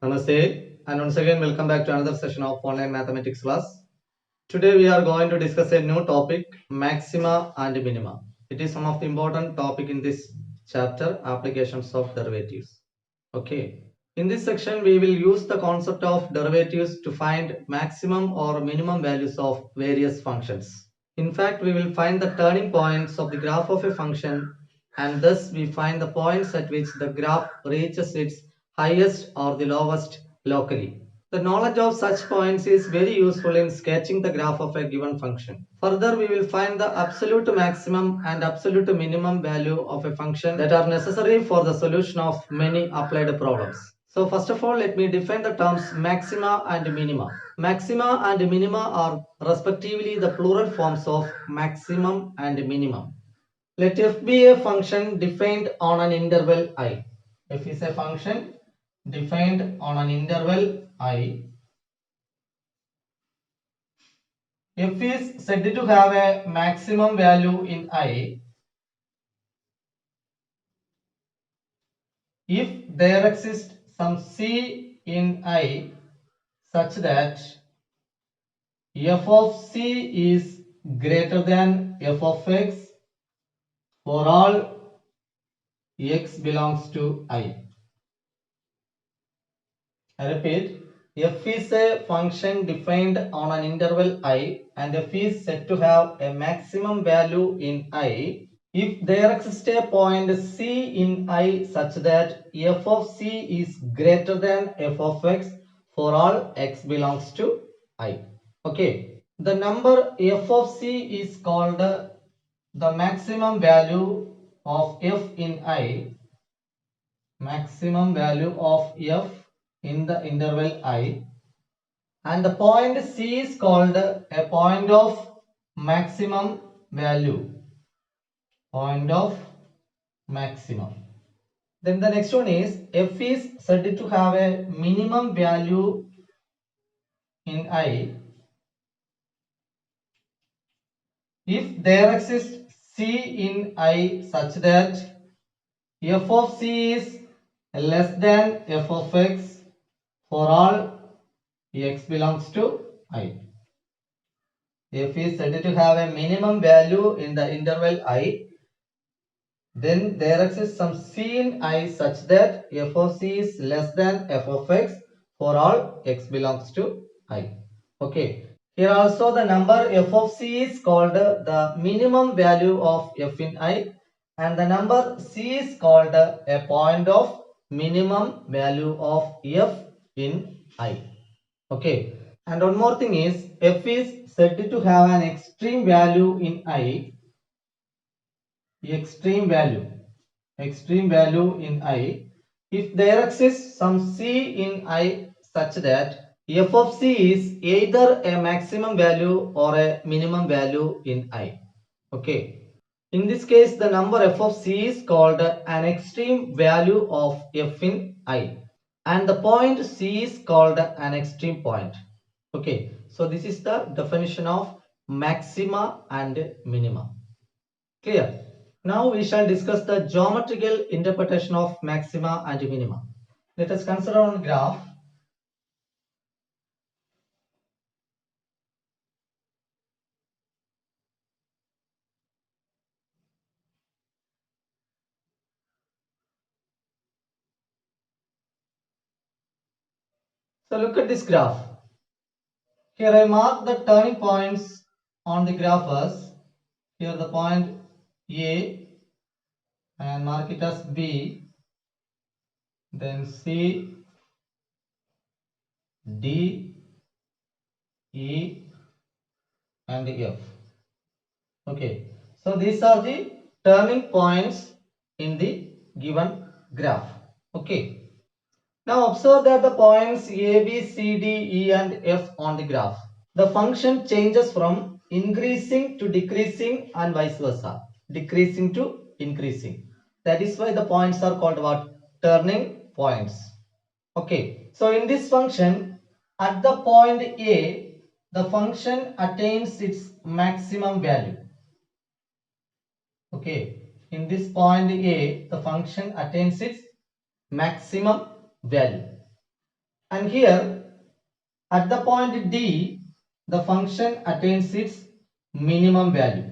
Namaste, and once again welcome back to another session of online mathematics class. Today we are going to discuss a new topic, maxima and minima. It is one of the important topic in this chapter, applications of derivatives. Okay. In this section we will use the concept of derivatives to find maximum or minimum values of various functions. In fact, we will find the turning points of the graph of a function, and thus we find the points at which the graph reaches its highest or the lowest locally. The knowledge of such points is very useful in sketching the graph of a given function. Further, we will find the absolute maximum and absolute minimum value of a function that are necessary for the solution of many applied problems. So first of all, let me define the terms maxima and minima. Maxima and minima are respectively the plural forms of maximum and minimum. Let f be a function defined on an interval I. F is a function defined on an interval I. F is said to have a maximum value in I if there exists some C in I such that f of C is greater than f of x for all x belongs to I. I repeat, f is a function defined on an interval I, and f is said to have a maximum value in I if there exists a point C in I such that f of C is greater than f of x for all x belongs to I. Okay, the number f of C is called the maximum value of f in I, maximum value of f in the interval I, and the point C is called a point of maximum value, point of maximum. Then the next one is f is said to have a minimum value in I if there exists C in I such that f of C is less than f of x for all x belongs to I. F is said to have a minimum value in the interval I, then there exists some C in I such that f of C is less than f of x for all x belongs to I. Okay. Here also the number f of C is called the minimum value of f in I, and the number C is called a point of minimum value of f in I. Okay. And one more thing is f is said to have an extreme value in I, extreme value in I if there exists some C in I such that f of C is either a maximum value or a minimum value in I. Okay. In this case, the number f of C is called an extreme value of f in I, and the point C is called an extreme point. Okay. So this is the definition of maxima and minima. Clear? Now we shall discuss the geometrical interpretation of maxima and minima. Let us consider on graph. So look at this graph. Here I mark the turning points on the graph as here the point A and mark it as B, then C, D, E and F. Okay. So these are the turning points in the given graph. Okay. Now observe that the points A, B, C, D, E and F on the graph. The function changes from increasing to decreasing and vice versa. Decreasing to increasing. That is why the points are called what? Turning points. Okay. So in this function, at the point A, the function attains its maximum value. Okay. In this point A, the function attains its maximum value. And here at the point D, the function attains its minimum value.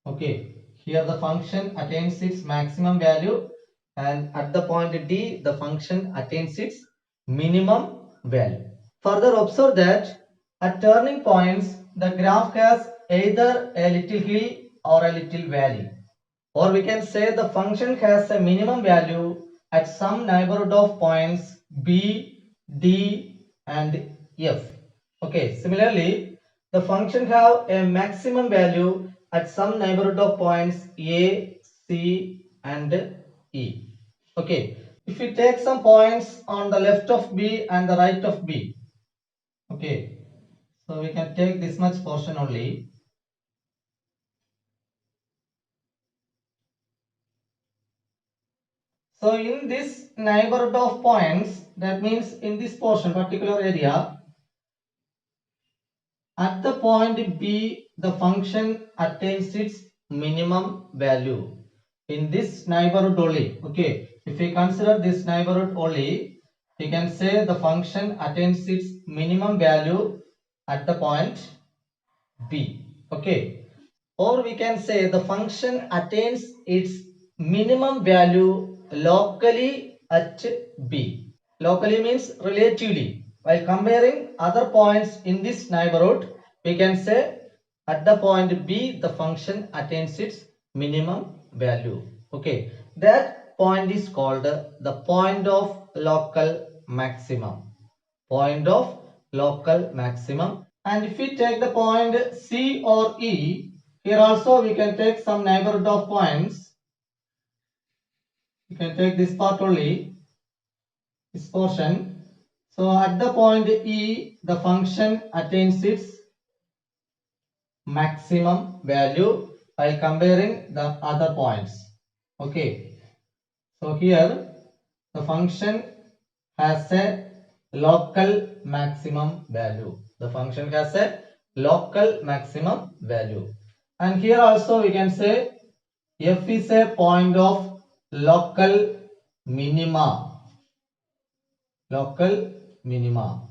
Okay, here the function attains its maximum value, and at the point D, the function attains its minimum value. Further observe that at turning points, the graph has either a little hill or a little valley. Or we can say the function has a minimum value at some neighborhood of points B, D and F. Okay, similarly, the function have a maximum value at some neighborhood of points A, C and E. Okay, if we take some points on the left of B and the right of B. Okay, so we can take this much portion only. So in this neighborhood of points, that means in this portion, particular area, at the point B, the function attains its minimum value. In this neighborhood only, okay, if we consider this neighborhood only, we can say the function attains its minimum value at the point B, okay. Or we can say the function attains its minimum value locally at B. Locally means relatively. While comparing other points in this neighborhood, we can say at the point B, the function attains its minimum value. Okay, that point is called the point of local maximum. Point of local maximum. And if we take the point C or E, here also we can take some neighborhood of points. You can take this part only, this portion. So at the point E, the function attains its maximum value by comparing the other points. Okay. So here the function has a local maximum value. The function has a local maximum value. And here also we can say F is a point of local minima. Local minima.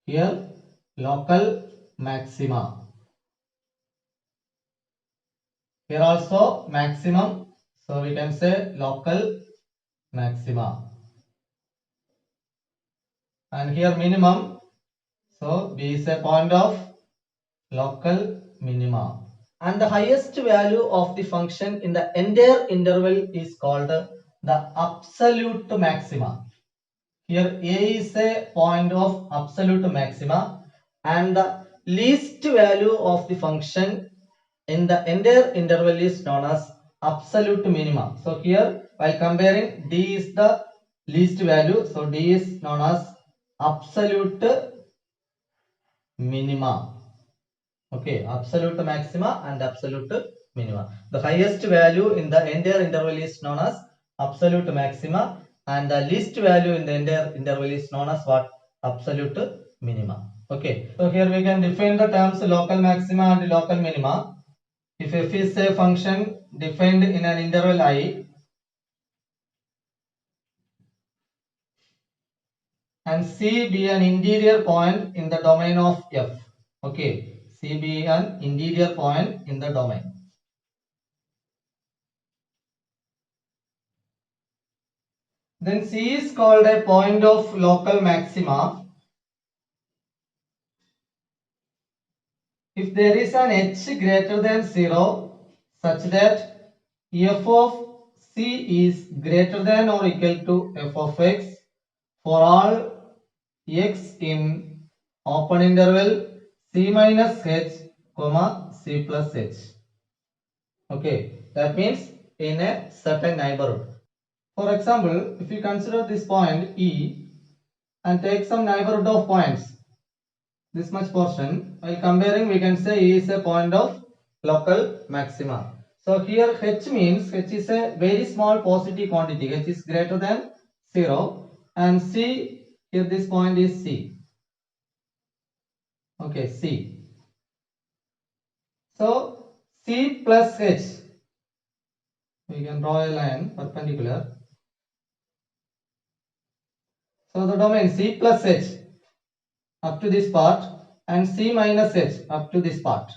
Here local maxima. Here also maximum. So we can say local maxima. And here minimum. So B is a point of local minima. And the highest value of the function in the entire interval is called the absolute maxima. Here A is a point of absolute maxima, and the least value of the function in the entire interval is known as absolute minima. So here by comparing, D is the least value, so D is known as absolute minima. Okay, absolute maxima and absolute minima. The highest value in the entire interval is known as absolute maxima, and the least value in the entire interval is known as what? Absolute minima. Okay, so here we can define the terms local maxima and local minima. If f is a function defined in an interval I, and C be an interior point in the domain of f. Okay, C be an interior point in the domain. Then C is called a point of local maxima if there is an h greater than 0 such that f of C is greater than or equal to f of x for all x in open interval C minus h comma C plus h. Okay, that means in a certain neighborhood. For example, if you consider this point E and take some neighborhood of points, this much portion, while comparing we can say E is a point of local maxima. So here H means H is a very small positive quantity, H is greater than 0, and C, here this point is C. Okay, C. So C plus H, we can draw a line perpendicular. So the domain C plus H up to this part and C minus H up to this part.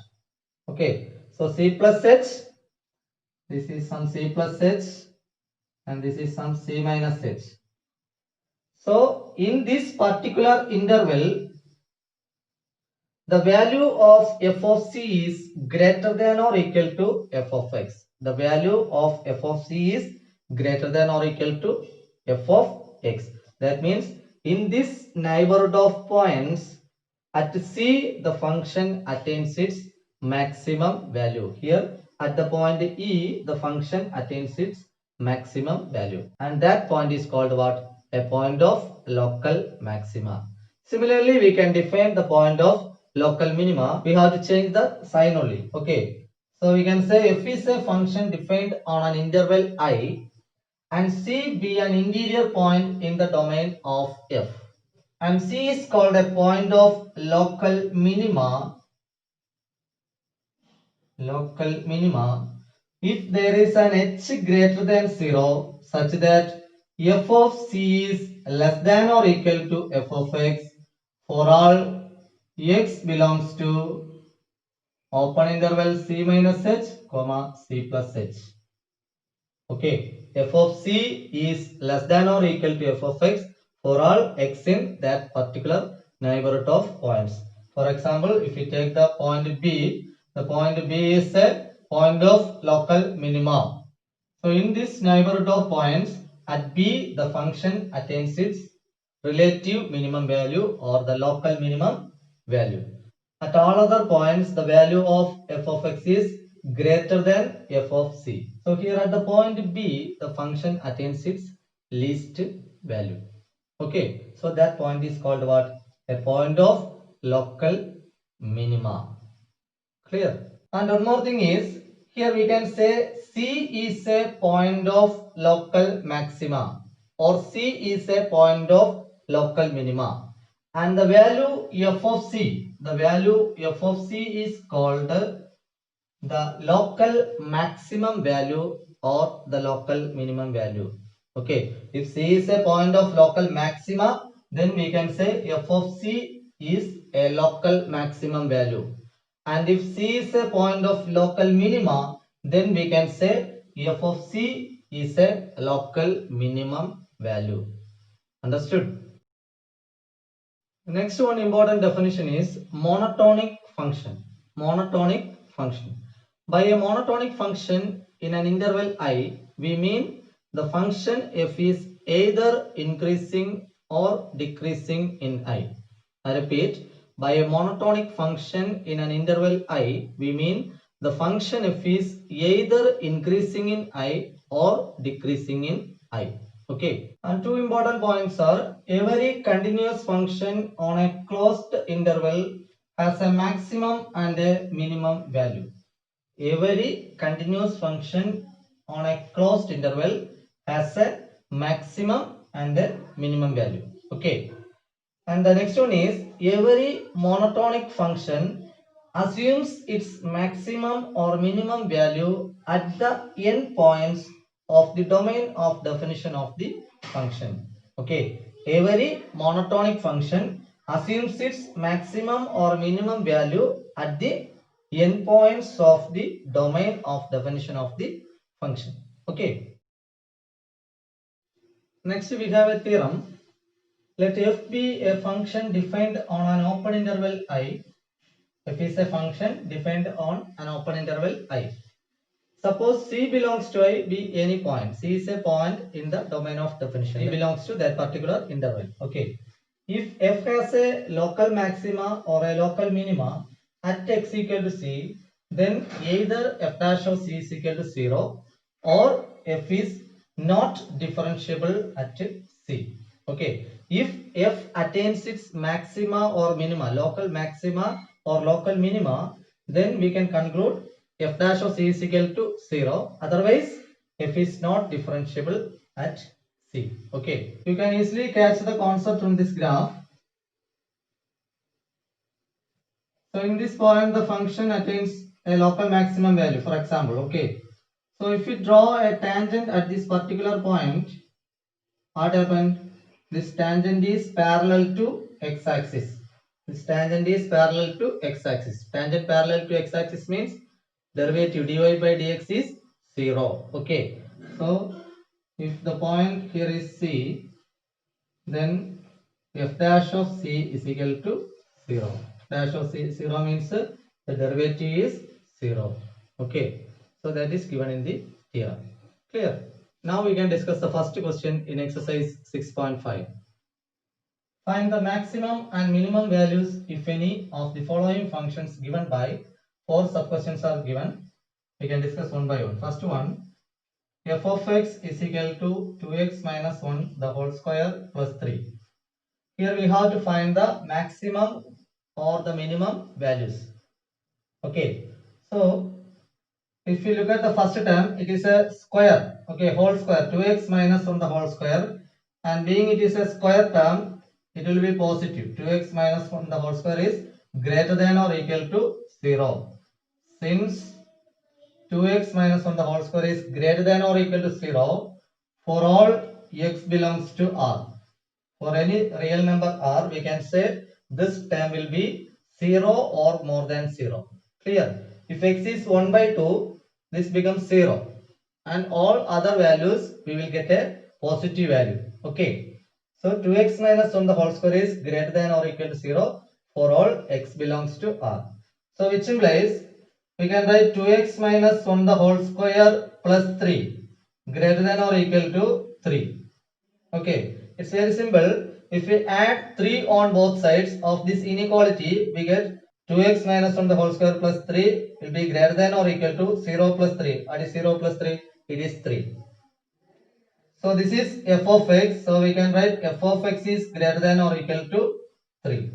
Okay, so C plus H, this is some C plus H and this is some C minus H. So in this particular interval, the value of f of c is greater than or equal to f of x. The value of f of c is greater than or equal to f of x. That means in this neighborhood of points at c, the function attains its maximum value. Here at the point E, the function attains its maximum value. And that point is called what? A point of local maxima. Similarly, we can define the point of local minima. We have to change the sign only. Okay. So we can say f is a function defined on an interval I and C be an interior point in the domain of f. And C is called a point of local minima. Local minima if there is an h greater than 0 such that f of c is less than or equal to f of x for all x belongs to open interval c minus h comma c plus h. Okay, f of c is less than or equal to f of x for all x in that particular neighborhood of points. For example, if we take the point B, the point B is a point of local minima. So in this neighborhood of points, at B, the function attains its relative minimum value or the local minimum value. At all other points, the value of f of x is greater than f of c. So here at the point B, the function attains its least value. Okay, so that point is called what? A point of local minima. Clear? And one more thing is, here we can say C is a point of local maxima or C is a point of local minima. And the value f of c, the value f of c is called the local maximum value or the local minimum value. Okay, if c is a point of local maxima, then we can say f of c is a local maximum value. And if c is a point of local minima, then we can say f of c is a local minimum value. Understood? Next one important definition is monotonic function. Monotonic function. By a monotonic function in an interval I, we mean the function f is either increasing or decreasing in I. I repeat, by a monotonic function in an interval I, we mean the function f is either increasing in I or decreasing in I. Okay, and two important points are every continuous function on a closed interval has a maximum and a minimum value. Every continuous function on a closed interval has a maximum and a minimum value. Okay, and the next one is every monotonic function assumes its maximum or minimum value at the end points of the domain of definition of the function. Okay, every monotonic function assumes its maximum or minimum value at the endpoints of the domain of definition of the function. Okay, next we have a theorem. Let f be a function defined on an open interval I. F is a function defined on an open interval I. Suppose C belongs to I be any point. C is a point in the domain of definition. C belongs to that particular interval. Okay. If f has a local maxima or a local minima at x equal to c, then either f dash of c is equal to 0 or f is not differentiable at c. Okay. If f attains its maxima or minima, local maxima or local minima, then we can conclude f dash of c is equal to 0. Otherwise, f is not differentiable at c. Okay. You can easily catch the concept from this graph. So in this point, the function attains a local maximum value, for example. Okay. So if we draw a tangent at this particular point, what happened? this tangent is parallel to x-axis. This tangent is parallel to x-axis. Tangent parallel to x-axis means derivative dy by dx is 0. Okay. So if the point here is C, then f dash of C is equal to 0. Dash of C 0 means the derivative is 0. Okay. So that is given in the theorem. Clear? Now we can discuss the first question in exercise 6.5. Find the maximum and minimum values, if any, of the following functions given by 4 sub-questions are given. We can discuss one by one. First one, f of x is equal to 2x minus 1 the whole square plus 3. Here we have to find the maximum or the minimum values. Okay, so if you look at the first term, it is a square. Okay, whole square, 2x minus 1 the whole square, and being it is a square term, it will be positive. 2x minus 1 the whole square is greater than or equal to 0. Since 2x minus 1 the whole square is greater than or equal to 0, for all x belongs to R. For any real number R, we can say this term will be 0 or more than 0. Clear? If x is 1 by 2, this becomes 0. And all other values, we will get a positive value. Okay. So 2x minus 1 the whole square is greater than or equal to 0 for all x belongs to R. So which implies we can write 2x minus 1 the whole square plus 3 greater than or equal to 3. Okay, it's very simple. If we add 3 on both sides of this inequality, we get 2x minus 1 the whole square plus 3 will be greater than or equal to 0 plus 3. What is 0 plus 3? It is 3. So this is f of x. So we can write f of x is greater than or equal to 3.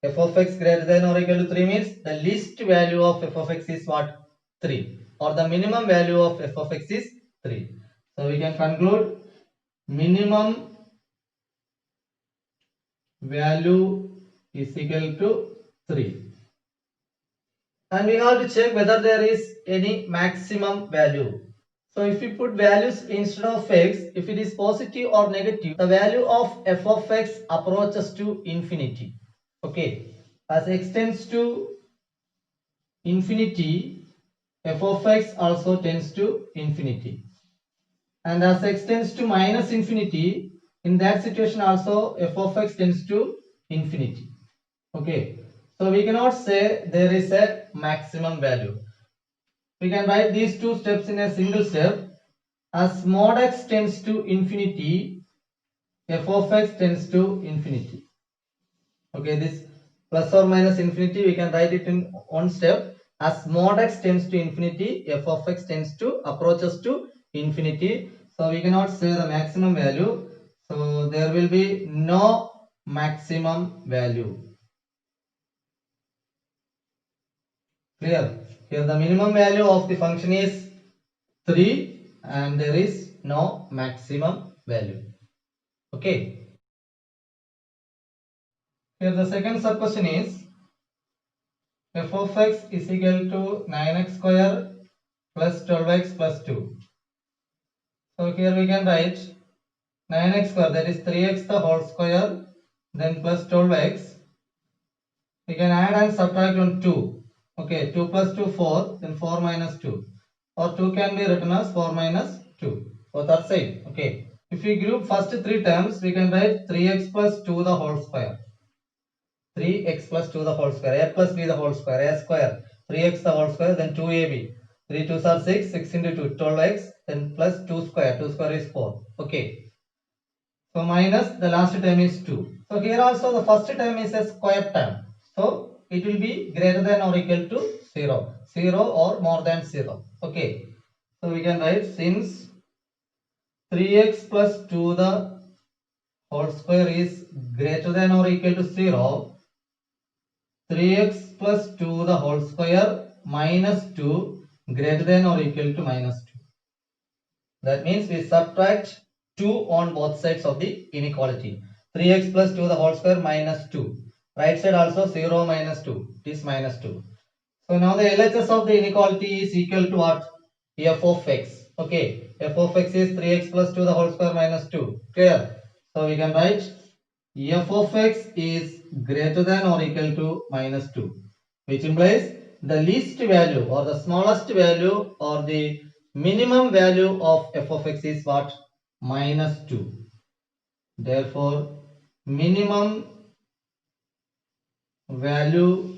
F of x greater than or equal to 3 means the least value of f of x is what? 3. Or the minimum value of f of x is 3. So we can conclude minimum value is equal to 3. And we have to check whether there is any maximum value. So if we put values instead of x, if it is positive or negative, the value of f of x approaches to infinity. Okay, as x tends to infinity, f of x also tends to infinity. And as x tends to minus infinity, in that situation also f of x tends to infinity. Okay, so we cannot say there is a maximum value. We can write these two steps in a single step. As mod x tends to infinity, f of x tends to infinity. Okay, this plus or minus infinity, we can write it in one step. As mod x tends to infinity, f of x tends to approaches to infinity. So we cannot say the maximum value. So there will be no maximum value. Clear? Here the minimum value of the function is 3 and there is no maximum value. Okay. Here the second sub question is f of x is equal to 9x square plus 12x plus 2. So here we can write 9x square, that is 3x the whole square, then plus 12x. We can add and subtract on 2. Okay, 2 plus 2 4, then 4 minus 2. Or 2 can be written as 4 minus 2. Both are same. Okay. If we group first 3 terms, we can write 3x plus 2 the whole square. 3x plus 2 the whole square. A plus b the whole square. A square. 3x the whole square. Then 2ab. 3 2s are 6. 6 into 2. 12x. Then plus 2 square. 2 square is 4. Okay. So minus the last term is 2. So here also the first term is a square term. So it will be greater than or equal to 0. 0 or more than 0. Okay. So we can write since 3x plus 2 the whole square is greater than or equal to 0. 3x plus 2 the whole square minus 2 greater than or equal to minus 2. That means we subtract 2 on both sides of the inequality. 3x plus 2 the whole square minus 2. Right side also 0 minus 2. It is minus 2. So now the LHS of the inequality is equal to what? F of x. Okay. F of x is 3x plus 2 the whole square minus 2. Clear? So we can write f of x is greater than or equal to minus 2, which implies the least value or the smallest value or the minimum value of f of x is what? Minus 2. Therefore, minimum value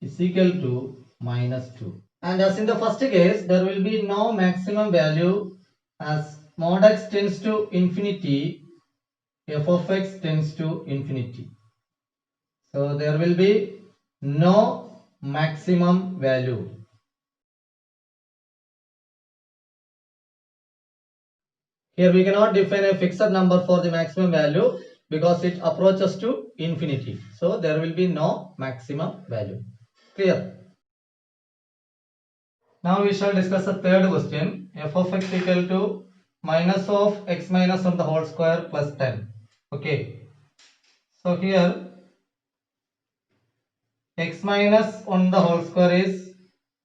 is equal to minus 2. And as in the first case, there will be no maximum value as mod x tends to infinity, f of x tends to infinity. So there will be no maximum value. Here we cannot define a fixed number for the maximum value because it approaches to infinity. So there will be no maximum value. Clear? Now we shall discuss the third question. F of x equal to minus of x minus 1 the whole square plus 10. Okay. So here x minus 1 the whole square is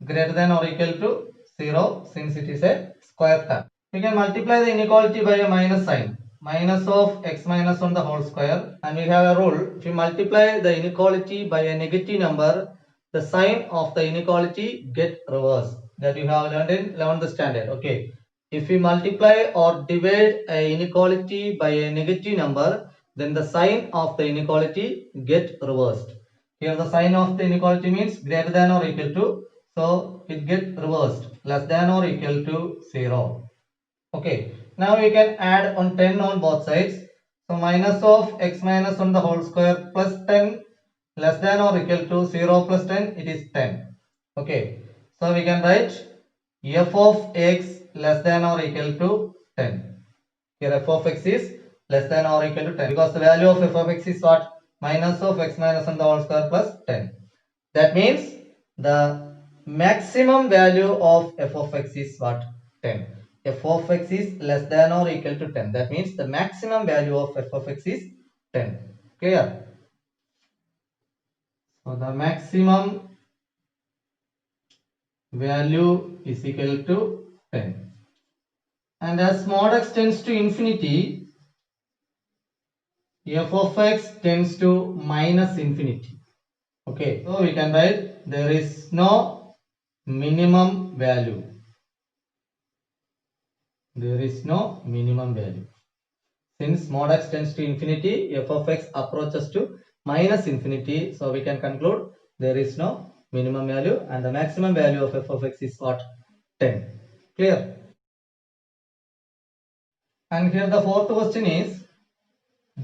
greater than or equal to 0 since it is a square term. We can multiply the inequality by a minus sign. Minus of x minus 1 the whole square, and we have a rule: if you multiply the inequality by a negative number, the sign of the inequality get reversed. That you have learned in 11th standard. Okay. If we multiply or divide a inequality by a negative number, then the sign of the inequality get reversed. Here the sign of the inequality means greater than or equal to, so it get reversed, less than or equal to 0. Okay, now we can add on 10 on both sides. So minus of x minus 1 the whole square plus 10 less than or equal to 0 plus 10, it is 10. Okay, so we can write f of x less than or equal to 10. Here f of x is less than or equal to 10 because the value of f of x is what? Minus of x minus 1 the whole square plus 10. That means the maximum value of f of x is what? 10. F of x is less than or equal to 10. That means the maximum value of f of x is 10. Clear? So the maximum value is equal to 10. And as mod x tends to infinity, f of x tends to minus infinity. Okay, so we can write there is no minimum value. There is no minimum value. Since mod x tends to infinity, f of x approaches to minus infinity. So we can conclude there is no minimum value and the maximum value of f of x is what? 10. Clear? And here the fourth question is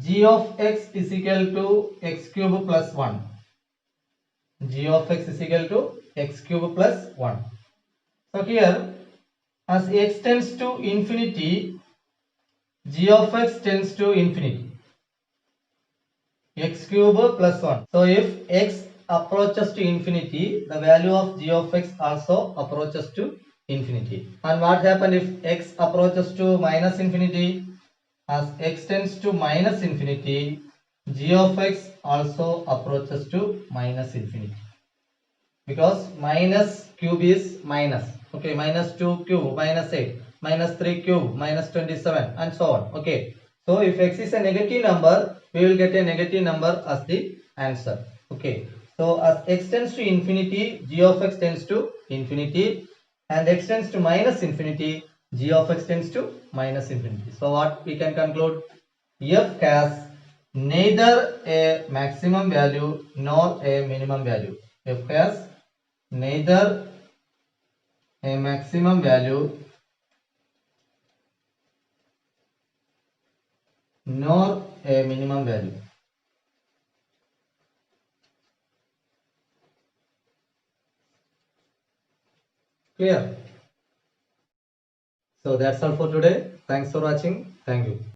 g of x is equal to x cube plus 1. G of x is equal to x cube plus 1. So here as x tends to infinity, g of x tends to infinity. X cube plus 1. So if x approaches to infinity, the value of g of x also approaches to infinity. And what happens if x approaches to minus infinity? As x tends to minus infinity, g of x also approaches to minus infinity. Because minus cube is minus. Okay, minus 2 cube, minus 8, minus 3 cube, minus 27 and so on. Okay, so if x is a negative number, we will get a negative number as the answer. Okay, so as x tends to infinity, g of x tends to infinity, and x tends to minus infinity, g of x tends to minus infinity. So what we can conclude? F has neither a maximum value nor a minimum value. F has neither a maximum value nor a minimum value. Clear? So that's all for today. Thanks for watching. Thank you.